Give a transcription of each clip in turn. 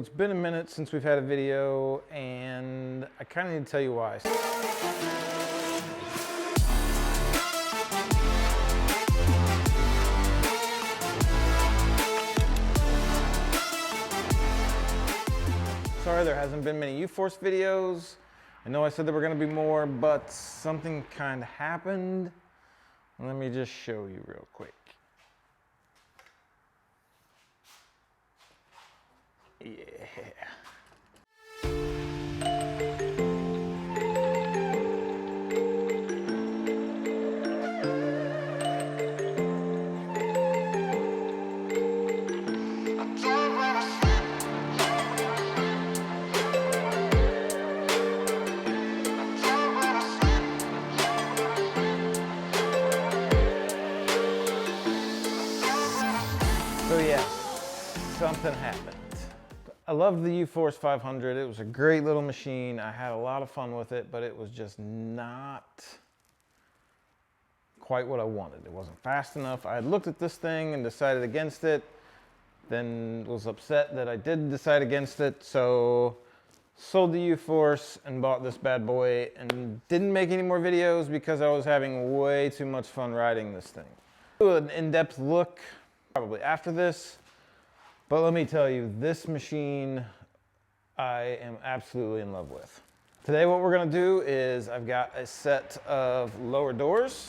It's been a minute since we've had a video, and I kind of need to tell you why. Sorry there hasn't been many U-Force videos. I know I said there were going to be more, but something kind of happened. Let me just show you real quick. Yeah. So yeah, something happened. I loved the U-Force 500. It was a great little machine. I had a lot of fun with it, but it was just not quite what I wanted. It wasn't fast enough. I had looked at this thing and decided against it, then was upset that I did decide against it, so sold the U-Force and bought this bad boy and didn't make any more videos because I was having way too much fun riding this thing. Do an in-depth look probably after this. But let me tell you, this machine I am absolutely in love with. Today what we're gonna do is I've got a set of lower doors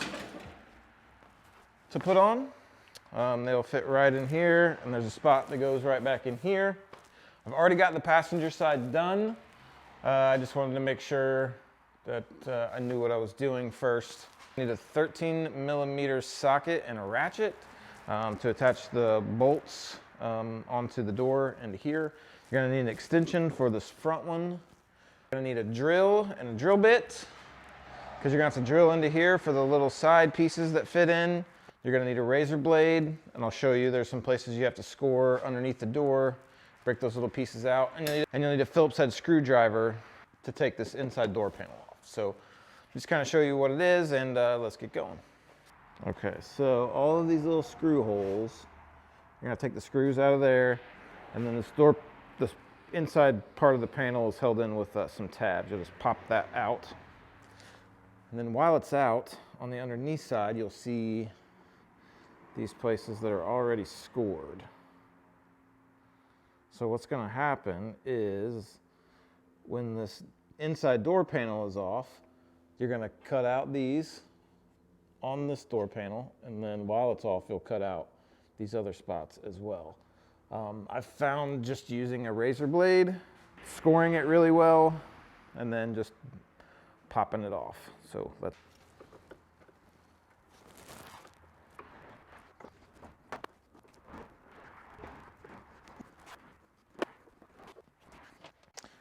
to put on. They'll fit right in here, and there's a spot that goes right back in here. I've already got the passenger side done. I just wanted to make sure that I knew what I was doing first. I need a 13mm socket and a ratchet to attach the bolts onto the door into here. You're gonna need an extension for this front one. You're gonna need a drill and a drill bit because you're gonna have to drill into here for the little side pieces that fit in. You're gonna need a razor blade, and I'll show you there's some places you have to score underneath the door, break those little pieces out, and you'll need a Phillips head screwdriver to take this inside door panel off. So just kind of show you what it is, and let's get going. Okay, so all of these little screw holes, you're gonna take the screws out of there, and then this inside part of the panel is held in with some tabs. You'll just pop that out. And then while it's out, on the underneath side, you'll see these places that are already scored. So what's gonna happen is when this inside door panel is off, you're gonna cut out these on this door panel, and then while it's off, you'll cut out these other spots as well. I've found just using a razor blade, scoring it really well, and then just popping it off. So let's.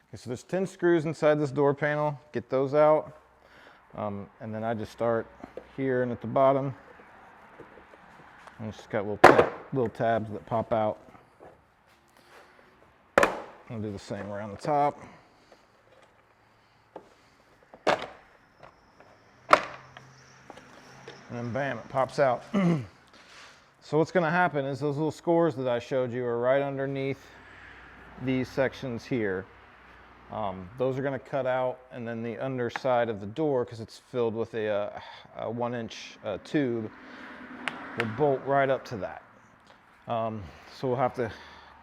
Okay, so there's 10 screws inside this door panel. Get those out, and then I just start here and at the bottom. And it's just got little tabs that pop out. I'll do the same around the top. And then bam, it pops out. So what's gonna happen is those little scores that I showed you are right underneath these sections here. Those are gonna cut out, and then the underside of the door, because it's filled with a 1-inch tube, will bolt right up to that. So we'll have to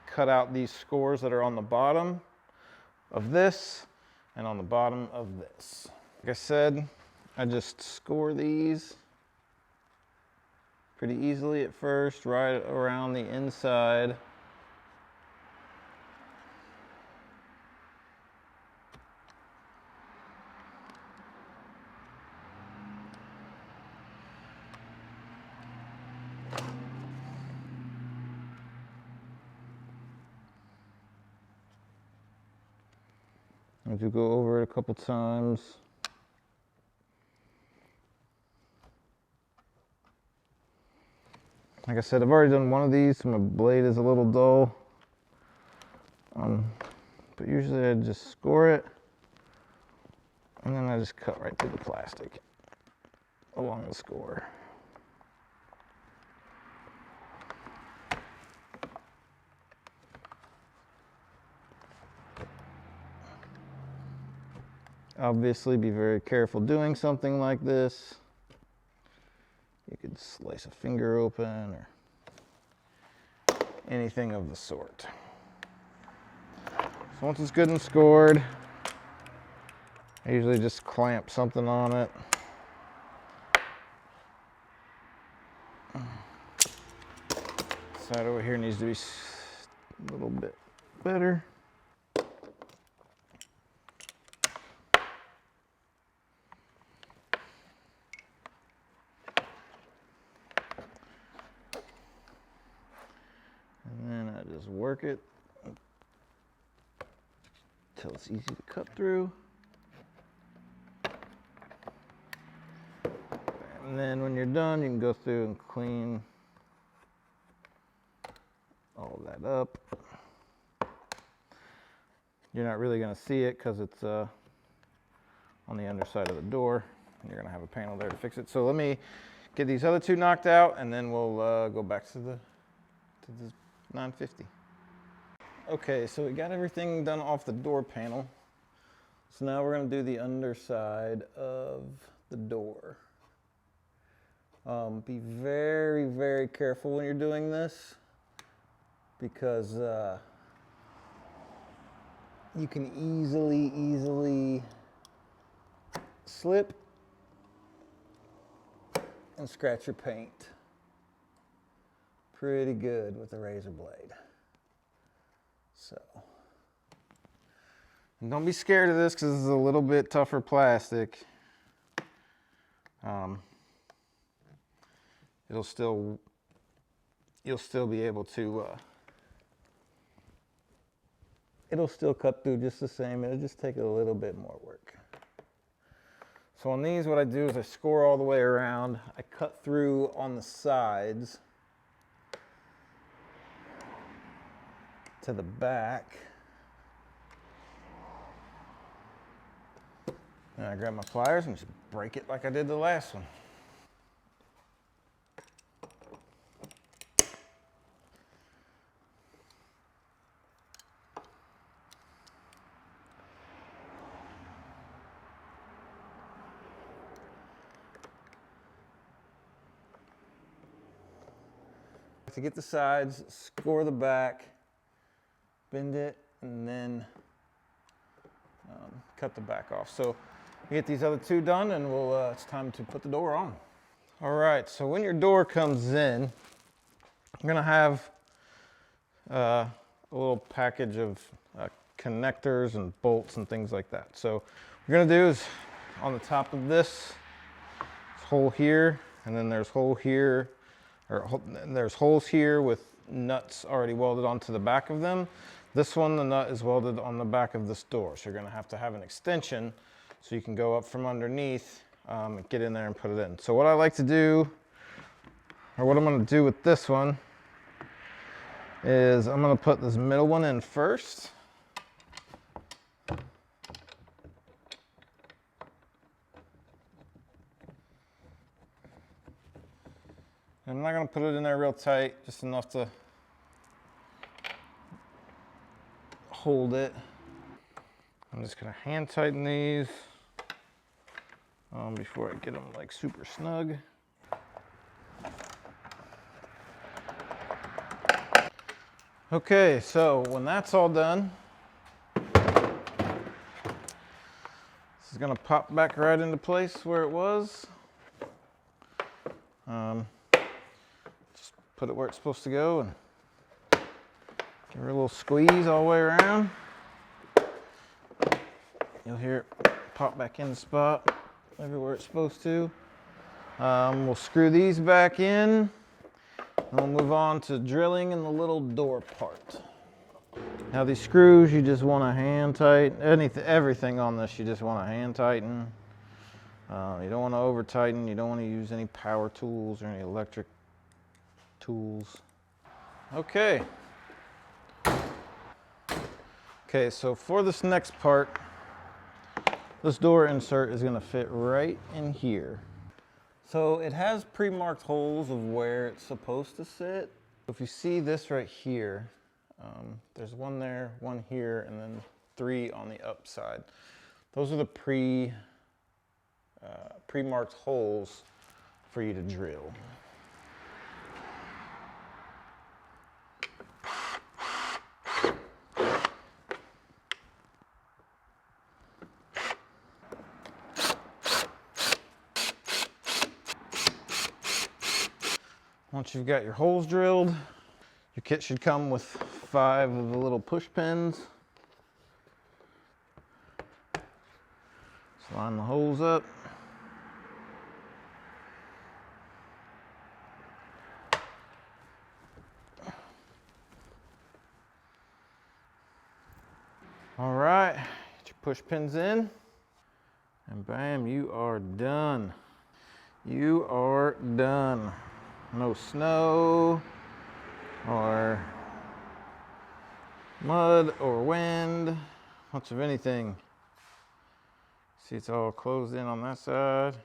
cut out these scores that are on the bottom of this and on the bottom of this. Like I said, I just score these pretty easily at first, right around the inside. I do go over it a couple times. Like I said, I've already done one of these, so my blade is a little dull. But usually I just score it, and then I just cut right through the plastic along the score. Obviously, be very careful doing something like this. You could slice a finger open or anything of the sort. So once it's good and scored, I usually just clamp something on it. Side over here needs to be a little bit better. And then I just work it until it's easy to cut through. And then when you're done, you can go through and clean all that up. You're not really going to see it because it's on the underside of the door, and you're going to have a panel there to fix it. So let me get these other two knocked out, and then we'll go back to the 950. Okay, so we got everything done off the door panel. So now we're going to do the underside of the door. Be very, very careful when you're doing this, because you can easily slip and scratch your paint pretty good with a razor blade. So, and don't be scared of this because this is a little bit tougher plastic. You'll still be able to, it'll still cut through just the same. It'll just take a little bit more work. So on these, what I do is I score all the way around. I cut through on the sides to the back. And I grab my pliers and just break it like I did the last one. To get the sides, score the back, bend it, and then cut the back off. So we get these other two done, and it's time to put the door on. All right, so when your door comes in, I'm gonna have a little package of connectors and bolts and things like that. So what we're gonna do is on the top of this hole here, and then there's hole here, there's holes here with nuts already welded onto the back of them. This one, the nut is welded on the back of this door. So you're gonna have to have an extension so you can go up from underneath and get in there and put it in. So what I like to do, or what I'm gonna do with this one, is I'm gonna put this middle one in first. I'm not going to put it in there real tight, just enough to hold it. I'm just going to hand tighten these before I get them like super snug. Okay, so when that's all done, this is going to pop back right into place where it was. Put it where it's supposed to go and give her a little squeeze all the way around. You'll hear it pop back in the spot everywhere it's supposed to. We'll screw these back in, and we'll move on to drilling in the little door part. Now these screws, you just want to hand tighten. Everything on this you just want to hand tighten. You don't want to over tighten. You don't want to use any power tools or any electric tools. Okay. Okay, so for this next part, this door insert is going to fit right in here. So it has pre-marked holes of where it's supposed to sit. If you see this right here, there's one there, one here, and then 3 on the upside. Those are the pre-marked holes for you to drill. Once you've got your holes drilled, your kit should come with 5 of the little push pins. Just line the holes up. All right, get your push pins in, and bam, you are done. You are done. No snow or mud or wind, much of anything. See, it's all closed in on that side.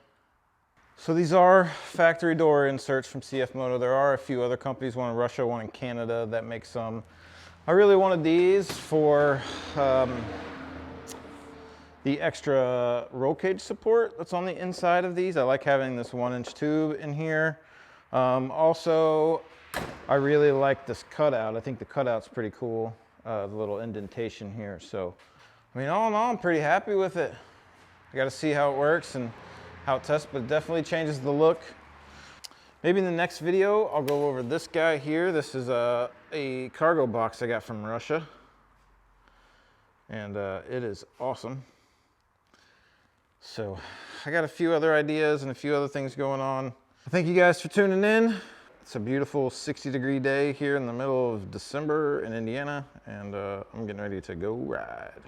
So these are factory door inserts from CFMoto. There are a few other companies, one in Russia, one in Canada, that make some. I really wanted these for the extra roll cage support that's on the inside of these. I like having this 1-inch tube in here. Also, I really like this cutout. I think the cutout's pretty cool, the little indentation here. So, I mean, all in all, I'm pretty happy with it. I got to see how it works and how it tests, but it definitely changes the look. Maybe in the next video, I'll go over this guy here. This is a cargo box I got from Russia, and it is awesome. So I got a few other ideas and a few other things going on. Thank you guys for tuning in. It's a beautiful 60-degree day here in the middle of December in Indiana, and I'm getting ready to go ride.